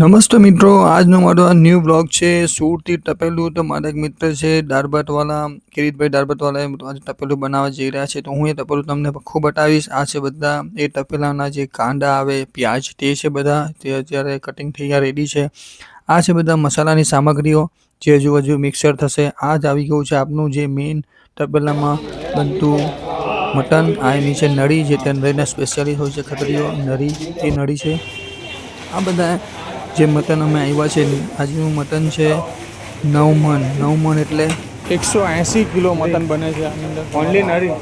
નમસ્તે મિત્રો, આજનો મારો આ ન્યૂ બ્લોગ છે સૂરથી ટપેલું. તો મારા એક મિત્ર છે દાળભાટવાળા, કિરીટભાઈ દાળભાટવાળા, આજે ટપેલું બનાવવા જઈ રહ્યા છે. તો હું એ ટપેલું તમને ખૂબ બતાવીશ. આ છે બધા એ ટપેલાના જે કાંડા આવે, પ્યાજ, તે છે બધા, તે અત્યારે કટિંગ થઈ ગયા રેડી છે. આ છે બધા મસાલાની સામગ્રીઓ જે હજુ મિક્સર થશે. આ જ આવી ગયું છે આપનું જે મેઇન ટપેલામાં બનતું મટન. આ નીચે નળી જે તે નળીના સ્પેશિયાલિસ્ટ હોય છે, ખતરીઓ નળી, એ નળી છે. આ બધા જે મટન અમે આવ્યા છે, આજનું મટન છે 9 મણ એટલે 180 કિલો મટન બને છે આની અંદર ઓનલી નરી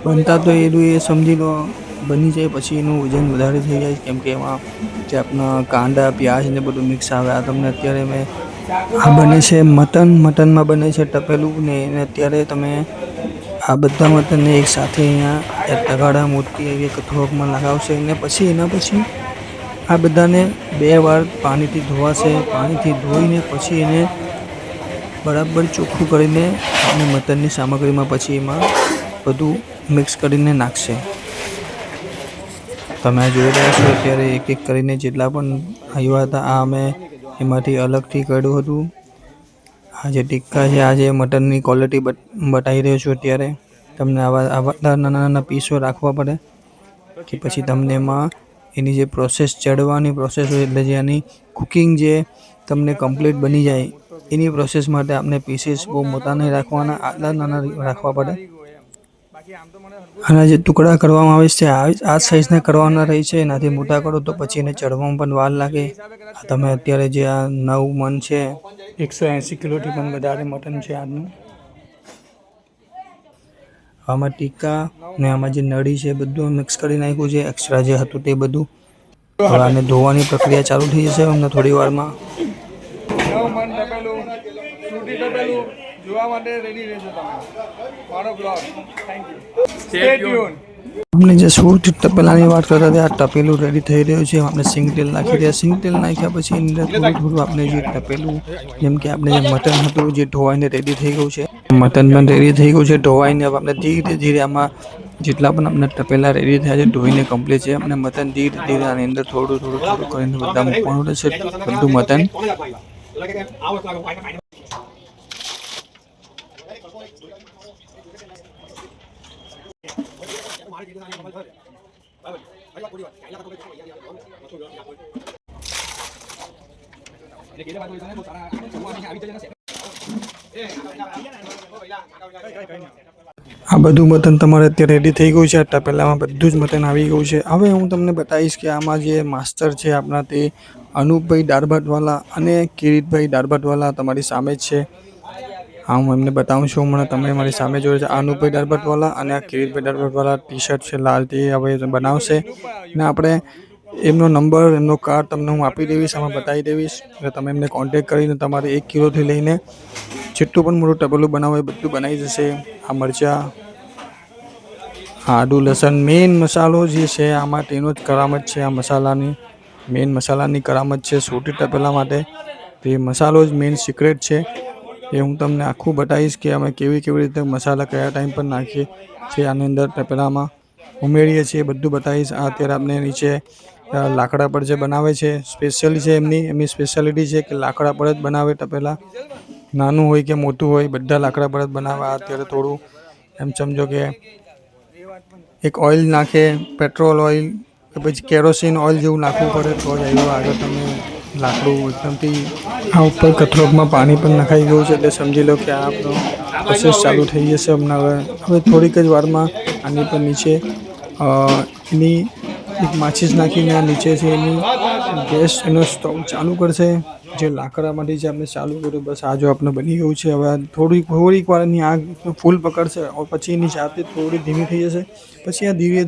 બનતા. તો એ સમજી લો બની જાય પછી એનું વજન વધારે થઈ જાય, કેમ કે એમાં જે આપણા કાંદા, પ્યાજ ને બધું મિક્સ આવે. આ તમને અત્યારે આ બને છે મટનમાં બને છે ટપેલું ને. એને અત્યારે તમે આ બધા મટનને એક સાથે અહીંયા તગાડા મોટી એવી કથોકમાં લગાવશે ને પછી એના પછી આ બધાને 2 વાર પાણીથી ધોવાશે. પાણીથી ધોઈને પછી એને બરાબર ચોખ્ખું કરીને અને મટનની સામગ્રીમાં પછી એમાં બધું મિક્સ કરીને નાખશે. તમે જોઈ રહ્યા છો અત્યારે એક એક કરીને જેટલા પણ આવ્યા હતા આ અમે એમાંથી અલગથી કાઢ્યું હતું. આ જે ટિક્કા છે, આ જે મટનની ક્વોલિટી બતાવી રહ્યો છું અત્યારે. તમને આવા નાના પીસો રાખવા પડે કે પછી તમને એમાં એની જે પ્રોસેસ ચડવાની પ્રોસેસ હોય, એટલે જે આની કુકિંગ જે તમને કમ્પ્લીટ બની જાય એની પ્રોસેસ માટે આપણે પીસીસ બહુ મોટા નહીં રાખવાના, આટલા નાના રાખવા પડે. આના જે ટુકડા કરવામાં આવે છે આ સાઈઝના કરવાના રહે છે. એનાથી મોટા કરો તો પછી એને ચડવામાં પણ વાર લાગે. તમે અત્યારે જે આ 9 મણ છે, 180 કિલોથી પણ વધારે મટન છે આજનું. આમાં ટીકા ને આમાં જે નળી છે બધું મિક્સ કરી નાખ્યું છે, એક્સ્ટ્રા જે હતું તે બધું. હવે આને ધોવાની પ્રક્રિયા ચાલુ થઈ જશે અમને થોડી વારમાં. 9 મણ ટપેલું, સૂરથી ટપેલું જોવા માટે રેડી રહેજો તમે મારો blog. Thank you, stay tune. આપણે જે સૂરથી ટપેલાની વાત કરતા હતા, આ ટપેલું રેડી થઈ રહ્યું છે. આપણે સિંગ તેલ નાખી રહ્યા. સિંગ તેલ નાખ્યા પછી એની અંદર થોડું આપણે જે ટપેલું, જેમ કે આપણે જે મટન હતું જે ધોવાઈને રેડી થઈ ગયું છે, મટન પણ રેડી થઈ ગયું છે ધોવાઈને. હવે આપણે ધીરે ધીરે આમાં જેટલા પણ આપણે ટપેલા રેડી થયા છે ધોઈને કમ્પ્લીટ છે, આપણે મટન ધીરે ધીરે આની અંદર થોડું કરીને બધા મૂકવાનું રહેશે બધું મટન. આ બધું મટન તમારે અત્યારે રેડી થઈ ગયું છે. ટપેલામાં બધું જ મટન આવી ગયું છે. હવે હું તમને બતાવીશ કે આમાં જે માસ્ટર છે આપણા, તે અનુપભાઈ દાળભાટવાળા અને કિરીટભાઈ દાળભાટવાળા તમારી સામે જ છે. હા, હું એમને બતાવું છું હમણાં. તમે મારી સામે જોડે છે અનુપભાઈ દાળભાટવાળા અને આ કિરીટભાઈ દાળભાટવાળા. ટી શર્ટ છે લાલ, તે હવે બનાવશે ને આપણે એમનો નંબર, એમનો કાર્ડ તમને હું આપી દઈશ, આમાં બતાવી દઈશ. એટલે તમે એમને કોન્ટેક્ટ કરીને તમારે 1 કિલોથી લઈને જેટલું પણ મોટું ટપેલું બનાવવું એ બધું બનાવી જશે. આ મરચાં, આદું, લસણ, મેઇન મસાલો જે છે આમાં તેનો જ કરામત છે. આ મસાલાની મેઇન મસાલાની કરામત છે સૂરતી ટપેલા માટે. તે મસાલો જ મેઇન સિક્રેટ છે. એ હું તમને આખું બતાવીશ કે અમે કેવી રીતે મસાલા કયા ટાઈમ પર નાખીએ છીએ આની અંદર ટપેલામાં ઉમેરીએ છીએ, બધું બતાવીશ. આ અત્યારે આપણે નીચે લાકડા પર જે બનાવે છે સ્પેશિયલ છે, એમની સ્પેશિયાલિટી છે કે લાકડા પર જ બનાવે ટપેલા. નાનું હોય કે મોટું હોય બધા લાકડા પર જ બનાવે. અત્યારે થોડું એમ સમજો કે એક ઓઇલ નાખે, પેટ્રોલ ઓઇલ કે પછી કેરોસીન ઓઇલ જેવું નાખવું પડે તો જ આવ્યું આગળ તમે લાકડું એકદમથી. આ ઉપર કથરોકમાં પાણી પણ નખાઈ ગયું છે, એટલે સમજી લો કે આ આપણો પ્રોસેસ ચાલુ થઈ જશે હમણાં. હવે થોડીક જ વારમાં આની પર નીચે એની એક માચીસ નાખીને નીચેથી એની ગેસ એનો સ્ટોવ ચાલુ કરશે. જે લાકડામાંથી જે આપણે ચાલુ કર્યું, બસ આ જો આપણે બની ગયું છે. હવે થોડીક વારની આગ ફૂલ પકડશે, પછી એની જાતે થોડી ધીમી થઈ જશે. પછી આ ધીરે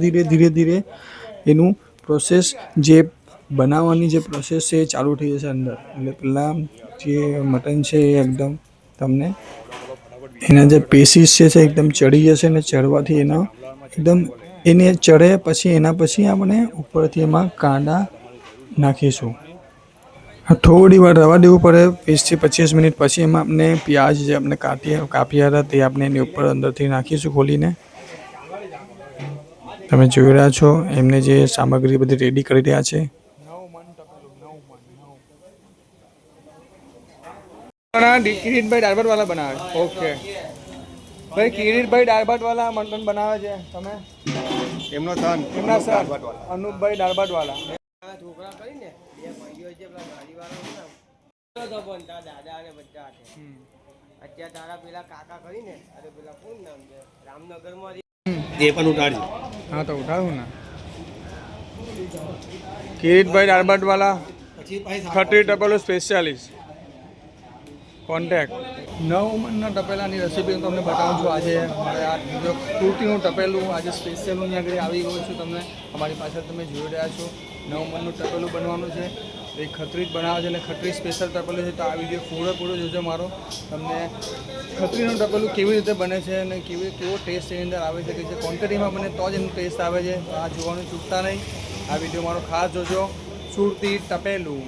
ધીરે એનું પ્રોસેસ જે બનાવવાની જે પ્રોસેસ છે એ ચાલુ થઈ જશે અંદર. એટલે પહેલાં જે મટન છે એ એકદમ તમને એના જે પીસીસ છે એકદમ ચડી જશે ને ચડવાથી એનો એકદમ એને ચડે પછી એના પછી આપણે ઉપરથી એમાં કાંદા નાખીશું. થોડી વાર રવા દેવું પડે, 20 થી 25 મિનિટ. પછી એમાં આપણે પ્યાજ જે આપણે કાપ્યા હતા તે આપણે એની ઉપર અંદરથી નાખીશું ખોલીને. તમે જોઈ રહ્યા છો એમને જે સામગ્રી બધી રેડી કરી રહ્યા છે. કિરીટભાઈ દાળ ભાત વાળા બનાવે. ઓકે ભાઈ, કિરીટભાઈ દાળ ભાત વાળા મટન બનાવે છે. તમે એમનો સન એમના સર અનુપભાઈ દાળ ભાત વાળા. છોકરા કરીને બે ભાઈઓ છે પેલા ગાડીવાળા તો બનતા દાદા અને બધા છે. અત્યારે તારા પેલા કાકા કરીને અરે પેલા કોણ નામ છે રામનગરમાં એ પણ ઉતારજો. હા તો ઉઠાડું ને. કિરીટભાઈ દાળ ભાત વાળા, ખત્રી ટપેલું સ્પેશિયાલિસ્ટ. કોન્ટેક્ટ 9 મણના ટપેલાની રેસીપી હું તમને બતાવું છું. આજે મારે આ ફ્રૂટીનું ટપેલું આજે સ્પેશિયલ હું આગળ આવી ગયો છું. તમને અમારી પાછળ તમે જોઈ રહ્યા છો 9 મણનું ટપેલું બનવાનું છે. એ ખત્રી જ બનાવે છે અને ખત્રી સ્પેશિયલ ટપેલું છે. તો આ વિડીયો પૂરો જોજો મારો. તમને ખત્રીનું ટપેલું કેવી રીતે બને છે અને કેવો ટેસ્ટ એની અંદર આવે છે, કે જે ક્વોન્ટિટીમાં બને તો જ એનું ટેસ્ટ આવે છે. આ જોવાનું ચૂકતા નહીં. આ વિડીયો મારો ખાસ જોજો. સુરતી ટપેલું.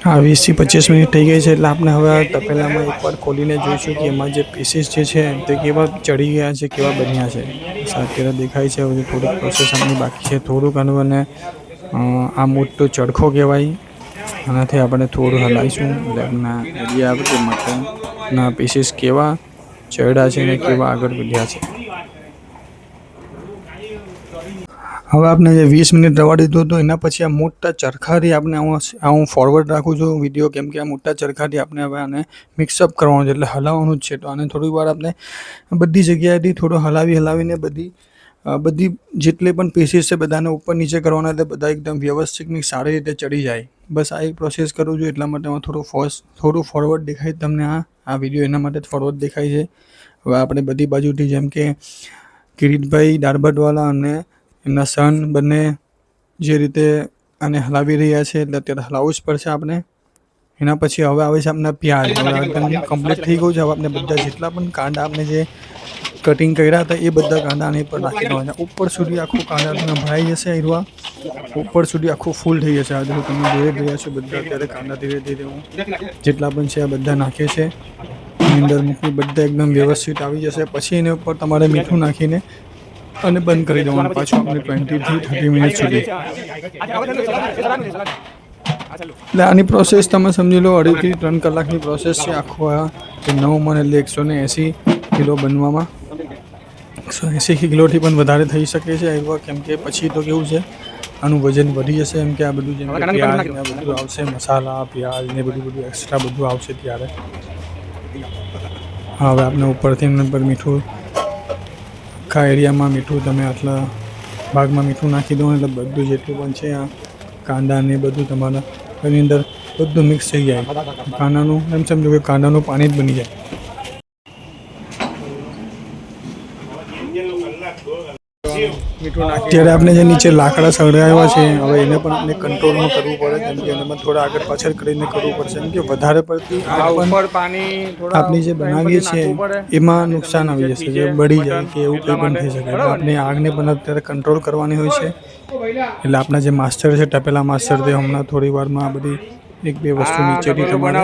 હા, 20 થી 25 મિનિટ થઈ ગઈ છે એટલે આપણે હવે આ તપેલામાં એકવાર ખોલીને જોઈશું કે એમાં જે પીસીસ જે છે તે કેવા ચડી ગયા છે, કેવા બન્યા છે. અત્યારે દેખાય છે. હવે થોડીક પ્રોસેસ આમની બાકી છે. થોડુંક અને આ મોટો ચડખો કહેવાય, આનાથી આપણે થોડું હલાવીશું એટલે એમના આઈડિયા આવે કે મટનના પીસીસ કેવા ચડ્યા છે અને કેવા આગળ વધ્યા છે. હવે આપણે જે 20 મિનિટ રવા દીધું હતું એના પછી આ મોટા ચરખાથી આપણે હું ફોરવર્ડ રાખું છું વિડીયો, કેમ કે આ મોટા ચરખાથી આપણે હવે આને મિક્સઅપ કરવાનું છે એટલે હલાવવાનું જ છે. તો આને થોડી વાર આપણે બધી જગ્યાએથી થોડો હલાવીને બધી જેટલી પણ પીસીસ છે બધાને ઉપર નીચે કરવાના એટલે બધા એકદમ વ્યવસ્થિત સારી રીતે ચડી જાય. બસ આ એક પ્રોસેસ કરું છું એટલા માટે થોડું ફોરવર્ડ દેખાય તમને. આ વિડીયો એના માટે જ ફોરવર્ડ દેખાય છે. હવે આપણે બધી બાજુથી જેમ કે કિરીટભાઈ દાળ ભાતવાળા અને એમના સન બંને જે રીતે આને હલાવી રહ્યા છે એટલે અત્યારે હલાવવું જ પડશે આપણે. એના પછી હવે આવે છે આપણા પ્યાજ. એકદમ કમ્પ્લીટ થઈ ગયું છે. હવે આપણે બધા જેટલા પણ કાંડા આપણે જે કટિંગ કર્યા હતા એ બધા કાંદા આની પર નાખી દેવાના. ઉપર સુધી આખું કાંદા તમે ભરાઈ જશે. એરવા ઉપર સુધી આખું ફૂલ થઈ જશે. આ જો તમે જોઈ રહ્યા છો બધા અત્યારે કાંદા ધીરે ધીરે હું જેટલા પણ છે આ બધા નાખે છે. એની અંદર મૂકી બધા એકદમ વ્યવસ્થિત આવી જશે. પછી એની ઉપર તમારે મીઠું નાખીને અને બંધ કરી દેવાનું પાછું આપણે 20 થી 30 મિનિટ સુધી. એટલે આની પ્રોસેસ તમે સમજી લો 2.5 થી 3 કલાકની પ્રોસેસ છે. આખું આ 9 મણ એટલે 180 કિલો બનવામાં 180 કિલોથી પણ વધારે થઈ શકે છે. કેમ કે પછી તો કેવું છે આનું વજન વધી જશે. એમ કે આ બધું જેમ કે પ્યાજ ને બધું આવશે, મસાલા પ્યાજ ને બધું એક્સ્ટ્રા બધું આવશે ત્યારે. હવે આપણે ઉપરથી પર મીઠું આખા એરિયામાં મીઠું તમે આટલા ભાગમાં મીઠું નાખી દો એટલે બધું જેટલું પણ છે આ કાંદા ને બધું તમારા એની અંદર બધું મિક્સ થઈ જાય. કાંદાનું એમ સમજો કે કાંદાનું પાણી જ બની જાય. અત્યારે આપણે જે નીચે લાકડા સળગાવ્યા છે હવે એને પણ આપણે કંટ્રોલમાં કરવું પડે, કેમ કે એનામાં થોડા આગળ પાછળ કરીને કરવું પડશે. કેમ કે વધારે પડતી આપણે જે બનાવીએ છીએ એમાં નુકસાન આવી જશે, જે બળી જાય કે એવું કંઈ પણ થઈ શકે. આપણે આગને પણ અત્યારે કંટ્રોલ કરવાની હોય છે. એટલે આપણા જે માસ્ટર છે ટપેલા માસ્ટર તે હમણાં થોડી વારમાં આ બધી 1-2 વસ્તુ નીચેથી તમારે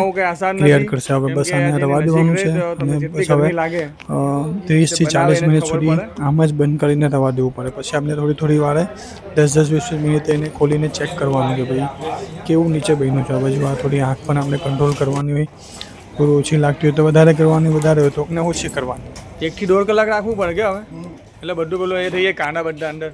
ક્લિયર કરશે. હવે બસ આને રવા દેવાનું છે અને બસ હવે 30 થી 40 મિનિટ સુધી આમ જ બંધ કરીને રવા દેવું પડે. પછી આપણે થોડી વારે 10-20 મિનિટ એને ખોલીને ચેક કરવાનું કે ભાઈ કેવું નીચે બન્યું છે. હવે જો આ થોડી આંખ પણ આપણે કંટ્રોલ કરવાની હોય, થોડી ઓછી લાગતી હોય તો વધારે કરવાની, વધારે હોય તો ઓછી કરવાની. 1 થી 1.5 કલાક રાખવું પડે કે હવે એટલે બધું પેલું એ થઈ જાય કાંડા બધા અંદર.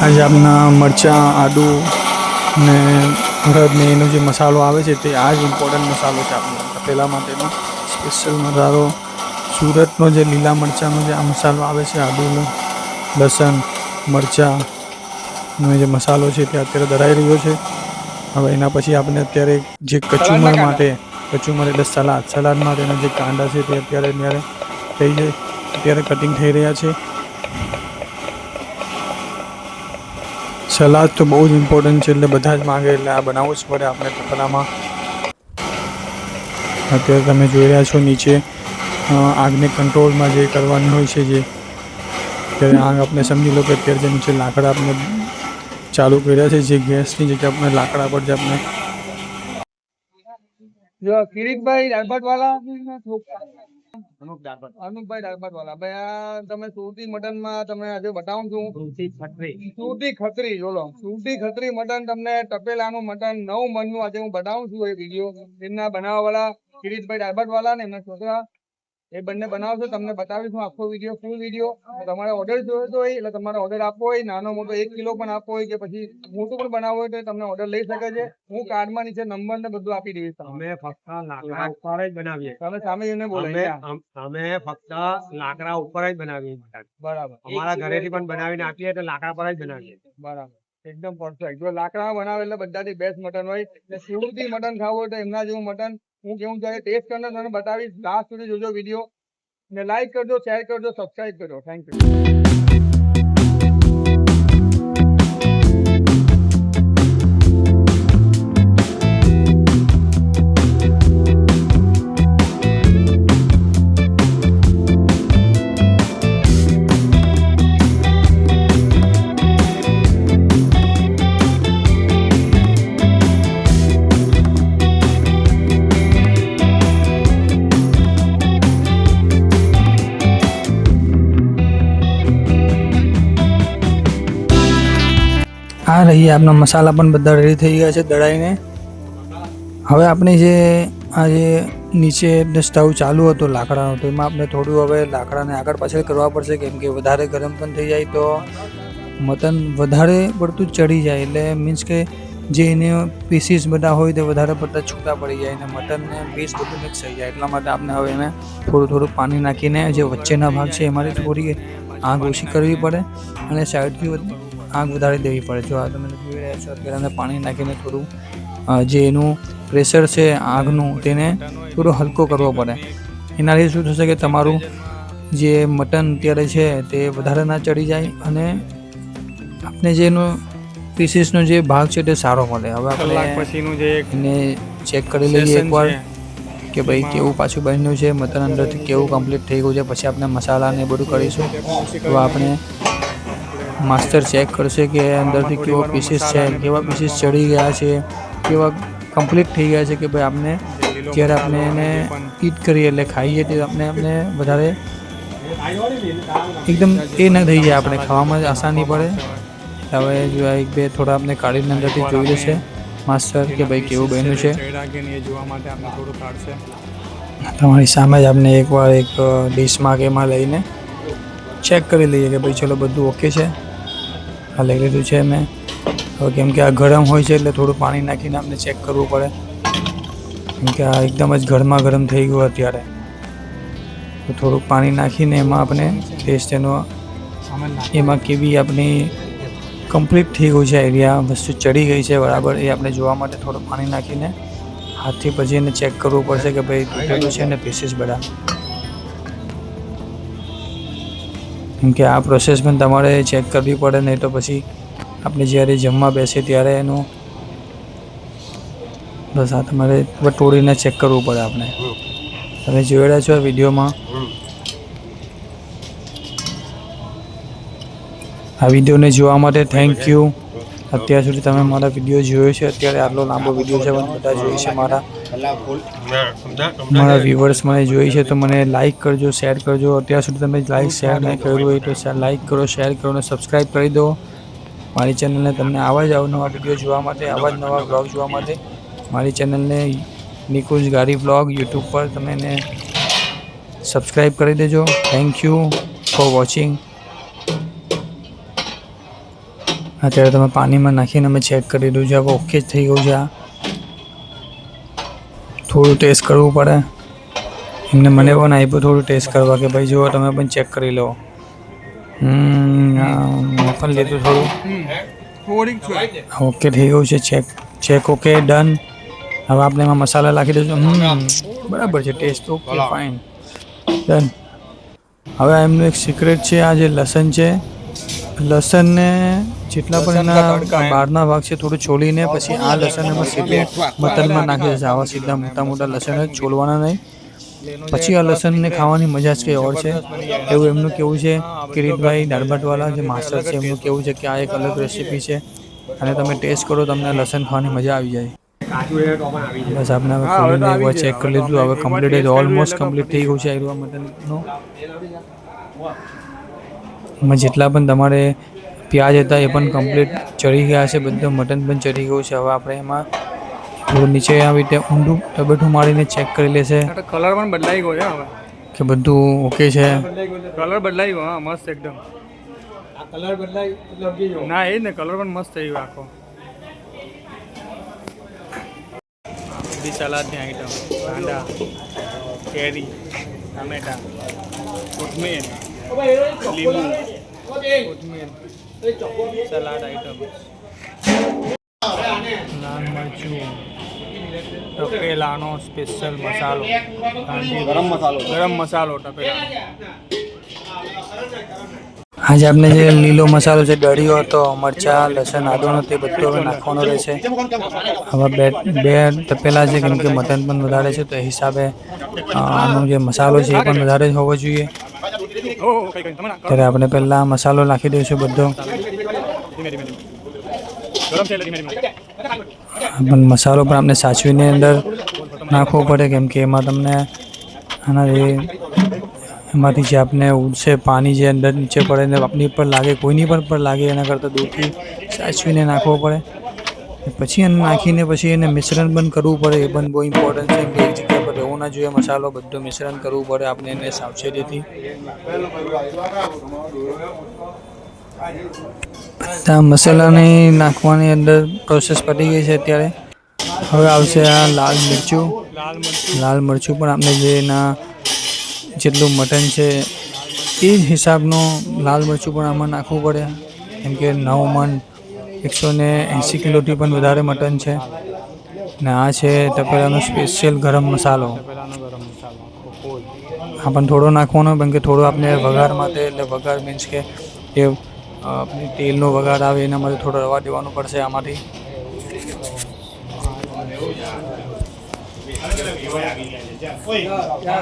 આજે આપણા મરચાં, આદુ ને હળદ ને એનો જે મસાલો આવે છે તે આ જ ઇમ્પોર્ટન્ટ મસાલો છે આપણા તપેલા માટેનો સ્પેશિયલ મસાલો. સુરતનો જે લીલા મરચાંનો જે આ મસાલો આવે છે, આદુ, લસણ, મરચાંનો જે મસાલો છે તે અત્યારે દળાઈ રહ્યો છે. હવે એના પછી આપણે અત્યારે જે કચુંબર એટલે સલાડ માટેના જે કાંદા છે તે અત્યારે કટિંગ થઈ રહ્યા છે. સલાદ તો બહુ જ ઇમ્પોર્ટન્ટ છે એટલે બધા જ માગે એટલે આ બનાવવું જ પડે આપણે તપેલામાં. અત્યારે તમે જોઈ રહ્યા છો નીચે આગને કંટ્રોલમાં જે કરવાની હોય છે, જે અત્યારે આગ આપણે સમજી લો કે અત્યારે જે નીચે લાકડા આપણે ચાલુ કર્યા છે, જે ગેસની જગ્યાએ આપણે લાકડા પર જે આપણે જો કિરીટભાઈ દાળ ભાત વાળા અનુપભાઈ દાળભાત વાળા ભાઈ, આ તમે સુરતી મટન માં તમે આજે બતાવું છું સુરતી ખત્રી, બોલો સુરતી ખત્રી મટન, તમને તપેલાનું મટન 9 મણનું આજે હું બતાવું છું. એ વિડીયો એમના બનાવવા વાળા કિરીટભાઈ દાળભાત વાળા ને એમના છોકરા એ બંને બનાવશે, તમને બતાવીશું આખો વિડીયો, ફૂલ વિડીયો. તમારે ઓર્ડર જોયો હોય એટલે તમારે ઓર્ડર આપવો હોય, નાનો મોટો 1 કિલો પણ આપવો હોય કે પછી મોટું પણ બનાવવું હોય તો તમને ઓર્ડર લઈ શકે છે. હું કાર્ડમાં નીચે નંબર ને બધું આપી દઈશ. અમે ફક્ત લાકડા ઉપર જ બનાવીએ. તમે સામે જઈને બોલો. અમે ફક્ત લાકડા ઉપર જ બનાવીએ. બરાબર. અમારા ઘરેથી પણ બનાવીને આપીએ તો લાકડા પર જ બનાવીએ. બરાબર, એકદમ પરફેક્ટ. જો લાકડા બનાવે એટલે બધાથી બેસ્ટ મટન હોય. એટલે સુરતી મટન ખાવું હોય તો એમના જેવું મટન હું કેવું ત્યારે ટેસ્ટ કરીને તમને બતાવીશ. લાસ્ટ સુધી જોજો વિડીયો ને લાઈક કરજો, શેર કરજો, સબસ્ક્રાઇબ કરજો. Thank you. આ રહીએ આપણા મસાલા પણ બધા રેડી થઈ ગયા છે દળાઈને. હવે આપણે જે આ જે નીચે સ્ટવ ચાલુ હતો લાકડાનો, તો એમાં આપણે થોડું હવે લાકડાને આગળ પાછળ કરવા પડશે, કેમ કે વધારે ગરમ પણ થઈ જાય તો મટન વધારે પડતું ચડી જાય, એટલે મીન્સ કે જે એને પીસીસ બધા હોય તે વધારે પડતા છૂટા પડી જાય અને મટનને પીસ બધું મિક્સ થઈ જાય. એટલા માટે આપણે હવે એને થોડું પાણી નાખીને જે વચ્ચેના ભાગ છે એમાંથી થોડી આગ ઓછી કરવી પડે અને સાઈડથી આગ વધારી દેવી પડે. જો આ તમે જોઈ રહ્યા છો અત્યારે પાણી નાખીને થોડું જે એનું પ્રેશર છે આગનું તેને થોડો હલકો કરવો પડે. એનાથી શું થશે કે તમારું જે મટન અત્યારે છે તે વધારે ના ચડી જાય અને આપણે જે એનો પીસીસનો જે ભાગ છે તે સારો મળે. હવે આપણે પછીનું જે એને ચેક કરી લઈએ એકવાર કે ભાઈ કેવું પાછું બન્યું છે, મટન અંદરથી કેવું કમ્પ્લીટ થઈ ગયું છે. પછી આપણે મસાલા ને બધું કરીશું. તો આપણે માસ્ટર ચેક કરશે કે અંદરથી કેવો પીસીસ છે, કેવા પીસીસ ચડી ગયા છે, કેવા કમ્પ્લીટ થઈ ગયા છે, કે ભાઈ આપણે જ્યારે આપણે એને ઈટ કરીએ એટલે ખાઈએ તે આપણે વધારે એકદમ એ ન થઈ જાય, આપણે ખાવામાં આસાની પડે. હવે જો એક બે થોડા આપણે કાઢીને અંદરથી જોઈ લેશે માસ્ટર કે ભાઈ કેવું બન્યું છે. જોવા માટે આપણે થોડું કાઢશે. તમારી સામે જ આપણે એકવાર એક ડીશમાં કે એમાં લઈને ચેક કરી લઈએ કે ભાઈ ચલો બધું ઓકે છે. આ લઈ લીધું છે મેં. હવે કેમ કે આ ગરમ હોય છે એટલે થોડું પાણી નાખીને આપણે ચેક કરવું પડે, કેમ કે આ એકદમ જ ગરમ થઈ ગયું અત્યારે. તો થોડુંક પાણી નાખીને એમાં આપણે ટેસ્ટ એનો એમાં કેવી આપણી કમ્પ્લીટ થઈ ગયું છે, એરિયા વસ્તુ ચડી ગઈ છે બરાબર, એ આપણે જોવા માટે થોડું પાણી નાખીને હાથથી પછી એને ચેક કરવું પડશે કે ભાઈ તૂટેલું છે ને પીસીસ બધા. કેમ કે આ પ્રોસેસ પણ તમારે ચેક કરવી પડે, નહીં તો પછી આપણે જ્યારે જમવા બેસીએ ત્યારે એનું બસ આ તમારે તોડીને ચેક કરવું પડે આપણે. તમે જોઈ રહ્યા છો વિડીયોમાં. આ વિડીયોને જોવા માટે થેન્ક યુ. અત્યાર સુધી તમે મારા વિડીયો જોયો છે, અત્યારે આટલો લાંબો વિડીયો છે પણ બધા જોઈ છે મારા વ્યુઅર્સ મને જોઈ છે, તો મને લાઇક કરજો, શેર કરજો. અત્યાર સુધી તમે લાઇક શેર નહીં કર્યું હોય તો લાઇક કરો, શેર કરો અને સબસ્ક્રાઈબ કરી દો મારી ચેનલને. તમને આવા જ અવનવા વિડીયો જોવા માટે, આવા જ નવા બ્લોગ જોવા માટે મારી ચેનલને નિકુંજ ગાડી બ્લોગ યુટ્યુબ પર તમે એને સબસ્ક્રાઈબ કરી દેજો. Thank you for watching. અત્યારે તમે પાણીમાં નાખીને અમે ચેક કરી દીધું છે, હવે ઓકે જ થઈ ગયું છે. આ થોડું ટેસ્ટ કરવું પડે, એમને મને પણ આપ્યું થોડું ટેસ્ટ કરવા કે ભાઈ જુઓ તમે પણ ચેક કરી લો. મેં પણ લીધું થોડું. ઓકે થઈ ગયું છે, ચેક ઓકે ડન. હવે આપણે એમાં મસાલા નાખી દઈશું. બરાબર છે, ટેસ્ટ ઓકે ફાઇન ડન. હવે એમનું એક સિક્રેટ છે, આ જે લસણ છે, લસણને જેટલા પણ એના બહારના ભાગ છે થોડું છોલીને પછી આ લસણ એમાં સીધું મટનમાં નાખી દેશે. આવા સીધા મોટા લસણ જ છોલવાના નહીં. પછી આ લસણને ખાવાની મજા જ કંઈ ઓર છે, એવું એમનું કેવું છે. કિરીટભાઈ દાળભાતવાળા જે માસ્ટર છે એમનું કેવું છે કે આ એક અલગ રેસીપી છે અને તમે ટેસ્ટ કરો તમને લસણ ખાવાની મજા આવી જાય. કાચું રહે તો પણ આવી જાય. બસ આપણે હવે હા, હવે તો ખોલીને આવી એકવાર જાય. ચેક કરી લીધું. હવે એકવાર કમ્પ્લીટ taste કર્યું ઓલમોસ્ટ એટલે તો કમ્પ્લીટ થઈ પતી ગયું છે આયરું મટનનું. એમાં જેટલા પણ તમારે પ્યાજ હતા એ પણ કમ્પ્લીટ ચડી ગયા છે, બધું મટન પણ ચડી ગયું છે. હવે આપણે એમાં થોડું નીચે આવી રીતે ઊંડું ટબેટું મારીને ચેક કરી લેશે આ તો કલર પણ બદલાઈ ગયો છે હવે. કે બધું ઓકે છે. કલર બદલાઈ ગયો, હા મસ્ત એકદમ. આ કલર બદલાય એટલે સમજી જાઓ. ના એ જ ને, કલર પણ મસ્ત થઈ ગયો આખો. બધી સલાદની આઈટમ, કાંદા, કેરી, ટામેટા, કોથમીર, લીંબુ, કોથમીર, સલાડ આઈટમ, લાલ મરચું, ટપેલાનો સ્પેશિયલ મસાલો, ગરમ મસાલો ટપેલાનો. આજે આપણે જે લીલો મસાલો છે, ડળિયો હતો, મરચાં, લસણ, આદુનો, તે બધું હવે નાખવાનો રહેશે. હવે બે તપેલા છે, કેમ કે મટન પણ વધારે છે, તો એ હિસાબે આનો જે મસાલો છે એ પણ વધારે જ હોવો જોઈએ. ત્યારે આપણે પહેલાં મસાલો નાખી દઈશું બધો. પણ મસાલો પણ આપણે સાચવીને અંદર નાખવો પડે, કેમ કે એમાં તમને આના જે એમાંથી જે આપણે ઉડશે પાણી જે અંદર નીચે પડે ને આપણી પર લાગે, કોઈની પણ પર લાગે, એના કરતાં દૂરથી સાચવીને નાખવો પડે. પછી એને નાખીને પછી એને મિશ્રણ પણ કરવું પડે. એ પણ બહુ ઇમ્પોર્ટન્ટ છે, કે એક જગ્યા પર રહેવું ના જોઈએ. મસાલો બધું મિશ્રણ કરવું પડે આપણે એને સાવચેતીથી. મસાલાને નાખવાની અંદર પ્રોસેસ પતી ગઈ છે. અત્યારે હવે આવશે આ લાલ મરચું. લાલ મરચું પણ આપણે જે એના જેટલું મટન છે એ જ હિસાબનું લાલ મરચું પણ આમાં નાખવું પડે, કેમ કે 9 મણ 180 કિલોથી પણ વધારે મટન છે. ને આ છે તપેલાનો સ્પેશિયલ ગરમ મસાલો. તપેલાનો ગરમ મસાલો આખો ફૂલ. આ પણ થોડો નાખવાનો, કેમ કે થોડો આપણે વઘાર માટે, એટલે વઘાર મીન્સ કે એ આપણે તેલનો વઘાર આવે એના માટે થોડો રવા દેવાનું પડશે આમાંથી.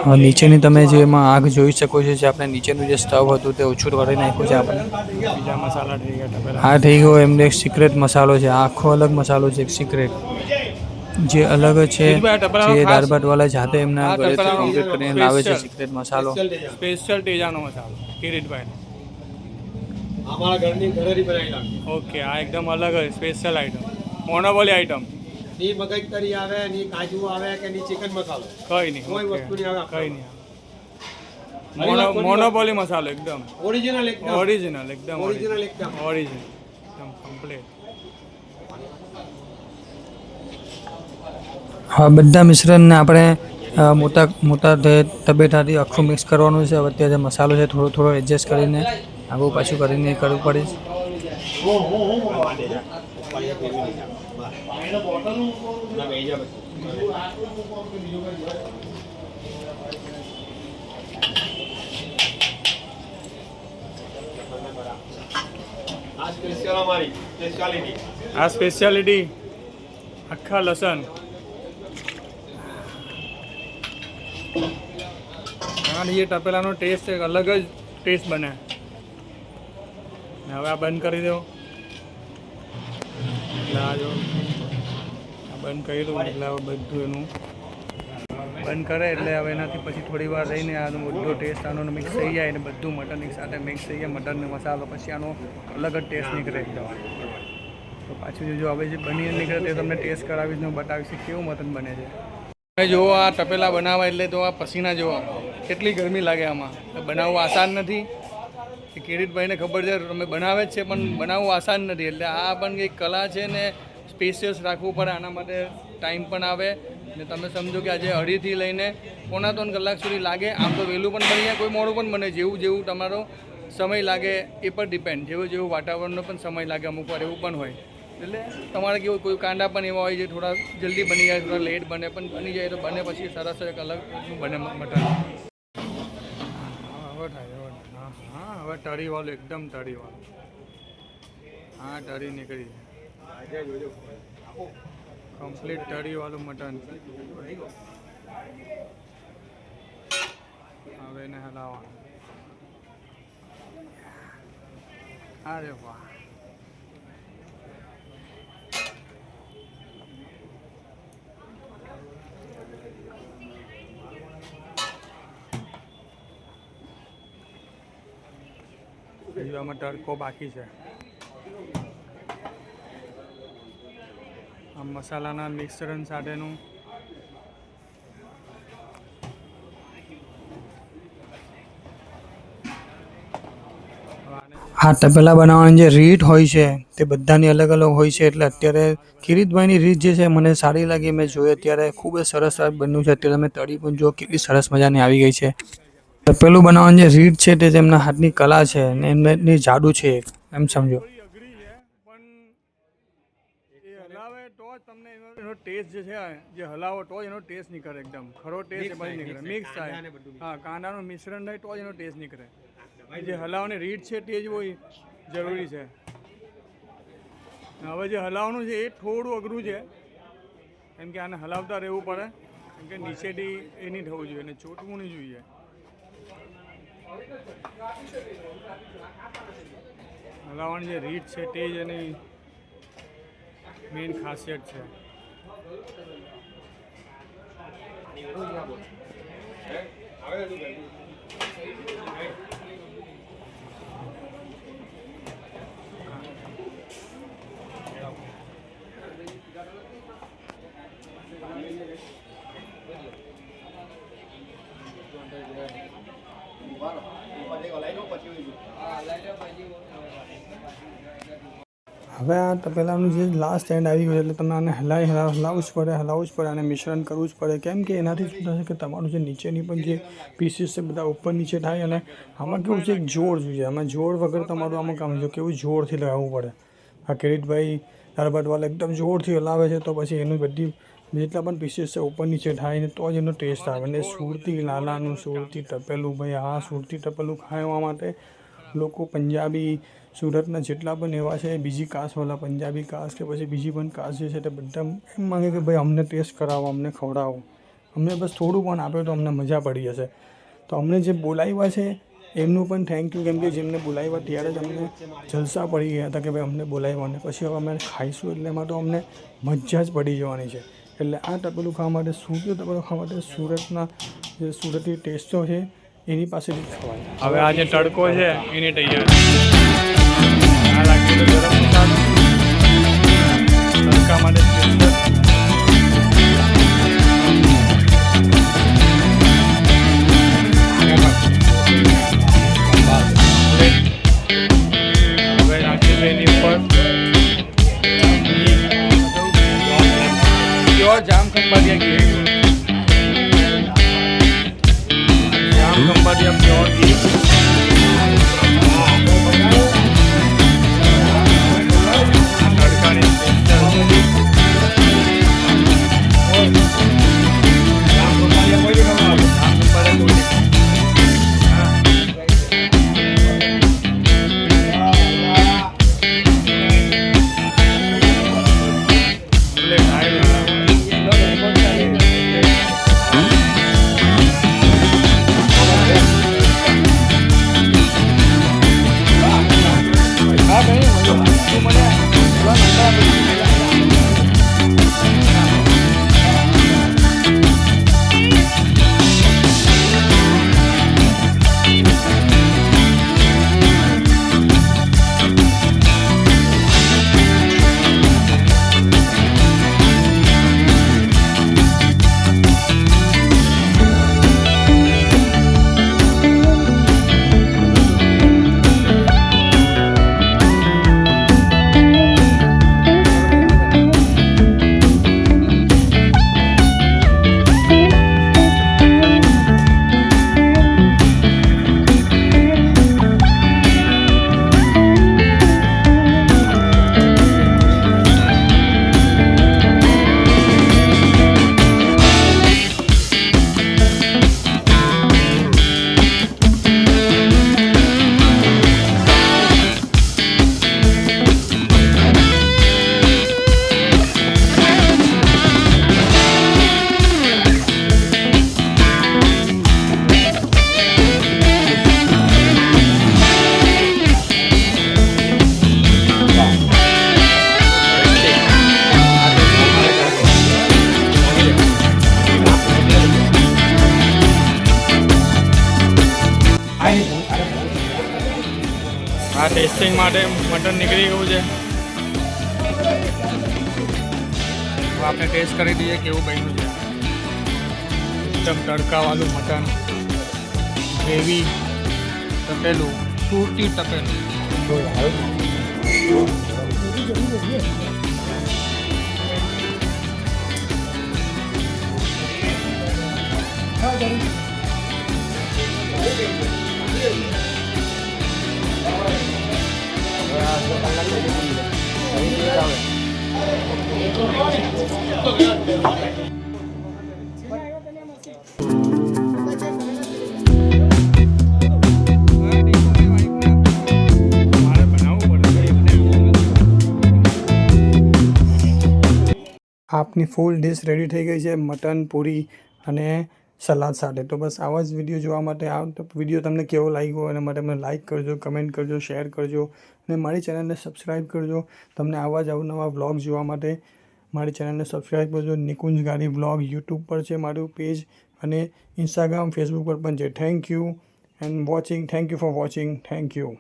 હવે નીચેની તમે જે એમાં આગ જોઈ શકો છો, જે આપણે નીચેનું જે સ્ટવ હતું તે ઓછું કરી નાખ્યું છે આપણે. બીજા મસાલા થઈ ગયા તપેલા. આ થઈ ગયો એમને એક સિક્રેટ મસાલો છે. આ આખો અલગ મસાલો છે, એક સિક્રેટ જે અલગ છે, જે દાળભાટવાળા જાતે એમના ઘરેથી કમ્પ્લીટ કરીને લાવે છે સિક્રેટ મસાલો. સ્પેશિયલ તેજાનો મસાલો કિરીટભાઈ. અમારા ઘરની ઘરેથી બનાવી નાખી. ઓકે, આ એકદમ અલગ હોય, સ્પેશિયલ આઈટમ, મોનોપોલી આઈટમ. ની મગજ તરી આવે, ની કાજુ આવે કે ની ચિકન મસાલો. કઈ નહીં, કોઈ વસ્તુ નહીં આવે. કઈ નહીં. મોનોપોલી મસાલો એકદમ ઓરિજિનલ એકદમ. ઓરિજિનલ, એકદમ ઓરિજિનલ એકદમ. ઓરિજિનલ, એકદમ કમ્પ્લીટ. હા, બધા મિશ્રણને આપણે મોટા તબેટાથી આખું મિક્સ કરવાનું છે. હવે અત્યારે મસાલો છે થોડો થોડો એડજસ્ટ કરીને આગું પાછું કરીને કરવું પડે. આ સ્પેશિયાલિટી આખા લસણ. જે ટપેલાનો ટેસ્ટ એક અલગ જ ટેસ્ટ બને. હવે આ બંધ કરી દો. એટલે આ જો આ બંધ કરી દઉં એટલે હવે બધું એનું બંધ કરે એટલે હવે એનાથી પછી થોડી વાર રહીને આનો બધો ટેસ્ટ આનો મિક્સ થઈ જાય, અને બધું મટન એક સાથે મિક્સ થઈ જાય, મટનનો મસાલો, પછી આનો અલગ જ ટેસ્ટ નીકળે એકદમ. તો પાછું જો હવે જે બની નીકળે તે તમને ટેસ્ટ કરાવીશ ને બતાવીશ કેવું મટન બને છે. તમે જુઓ આ તપેલા બનાવવા એટલે તો આ પસીના જુઓ, કેટલી ગરમી લાગે આમાં. બનાવવું આસાન નથી. એ કિરીટભાઈને ખબર છે, તમે બનાવે જ છે, પણ બનાવવું આસાન નથી. એટલે આ પણ એક કલા છે ને, સ્પેશિયસ રાખવું પડે આના માટે. ટાઈમ પણ આવે ને તમે સમજો કે આજે અઢીથી લઈને 3.25 કલાક સુધી લાગે. આમ તો વહેલું પણ બની જાય, કોઈ મોડું પણ બને, જેવું જેવું તમારો સમય લાગે એ પર ડિપેન્ડ. જેવું જેવું વાતાવરણનો પણ સમય લાગે, અમુક વાર એવું પણ હોય. એટલે તમારે કેવું કોઈ કાંડા પણ એવા હોય જે થોડા જલ્દી બની જાય, થોડા લેટ બને, પણ બની જાય તો બને પછી સરસ એક અલગ બને મટન. હવે થાય, હા હવે તળીવાળું, એકદમ તળીવાળું. હા, તળી નીકળી કમ્પ્લીટ તળીવાળું મટન. હવે એને હલાવવાનું. અરે વાહ, હજુ આમાં તડકો બાકી છે. આ મસાલાના મિશ્રણ સાથેનું હા તપેલા બનાવવાની જે રીત હોય છે તે બધાની અલગ અલગ હોય છે. એટલે અત્યારે કિરીટભાઈની રીત જે છે મને સારી લાગી. મેં જોઈ અત્યારે ખૂબ જ સરસ બન્યું છે. અત્યારે તમે તળી પણ જો કેટલી સરસ મજાની આવી ગઈ છે. તપેલું બનાવવાની જે રીત છે તે તેમના હાથની કલા છે અને એમની જાદુ છે એમ સમજો. અઘરી છે પણ એ હલાવે તો જ તમને એનો ટેસ્ટ જે છે જે હલાવો તો જ એનો ટેસ્ટ નીકળે. એકદમ ખરો ટેસ્ટ પછી નીકળે. મિક્સ થાય. હા કાંદાનું મિશ્રણ થાય તો જ એનો ટેસ્ટ નીકળે. જે હલાવવાની રીત છે તે જ બહુ જરૂરી છે. હવે જે હલાવવાનું છે એ થોડું અઘરું છે કેમ કે આને હલાવતા રહેવું પડે કેમ કે નીચેથી એ નહીં થવું જોઈએ અને ચોટવું નહીં જોઈએ. હલાવવાની જે રીત છે તે જ એની મેઇન ખાસિયત છે. હવે આ તપેલાનું જે લાસ્ટ એન્ડ આવી ગયું એટલે તમને આને હલાવવું જ પડે અને મિશ્રણ કરવું જ પડે. કેમ કે એનાથી શું થશે કે તમારું જે નીચેની પણ જે પીસીસ છે બધા ઉપર નીચે થાય. અને આમાં કેવું છે એક જોર જોઈએ. આમાં જોર વગર તમારું આમાં કામ જો કેવું જોરથી લગાવવું પડે. આ કિરીટભાઈ દાળભાટવાળા એકદમ જોરથી હલાવે છે તો પછી એનું બધી જેટલા પણ પીસીસ છે ઉપર નીચે થાય ને તો જ એનો ટેસ્ટ આવે. અને સુરતી લાલાનું સુરતી તપેલું ભાઈ આ સુરતી તપેલું ખાવા માટે લોકો પંજાબી સુરતના જેટલા પણ એવા છે બીજી કાસ્ટવાળા પંજાબી કાસ્ટ કે પછી બીજી પણ કાસ્ટ જે છે તે બધા એમ માંગે કે ભાઈ અમને ટેસ્ટ કરાવો, અમને ખવડાવો, અમને બસ થોડું પણ આપે તો અમને મજા પડી જશે. તો અમને જે બોલાવ્યા છે એમનું પણ થેન્ક યુ. કેમ કે જેમને બોલાવ્યા ત્યારે જ અમને જલસા પડી ગયા હતા કે ભાઈ અમને બોલાવ્યા અને પછી હવે અમે ખાઈશું એટલે એમાં તો અમને મજા જ પડી જવાની છે. એટલે આ તપેલું ખાવા માટે સુરતી તપેલું ખાવા માટે સુરતના જે સુરતી ટેસ્ટો છે એની પાસેથી ખવાય. હવે આ જે તડકો છે એની તૈયારી આ લાગેલું ગરમ મસાલો તડકા માટે હવે નાખી એની ઉપર પ્યોર જામ ખંભાતિયા ઘી પ્યોર ઘી તડકાની ટેસ્ટિંગ માટે મટન નીકળી ગયું છે. હવે આપણે ટેસ્ટ કરી દઈએ કેવું બન્યું છે. એકદમ તડકાવાળું મટન, ગ્રેવી, તપેલું, પૂરતી તપેલું. આપની ફૂલ ડિશ રેડી થઈ ગઈ છે, મટન, પૂરી અને સલાડ સાથે. તો બસ આવા જ વિડીયો જોવા માટે આ વિડીયો તમને કેવો લાગ્યો અને માટે મને લાઇક કરજો, કમેન્ટ કરજો, શેર કરજો અને મારી ચેનલને સબસ્ક્રાઈબ કરજો. તમને આવા જ અવનવા વ્લોગ જોવા માટે મારી ચેનલને સબસ્ક્રાઈબ કરજો. નિકુંજ ગાડી વ્લોગ યુટ્યુબ પર છે મારું પેજ અને ઇન્સ્ટાગ્રામ, ફેસબુક પર પણ છે. Thank you and watching. Thank you for watching. Thank you.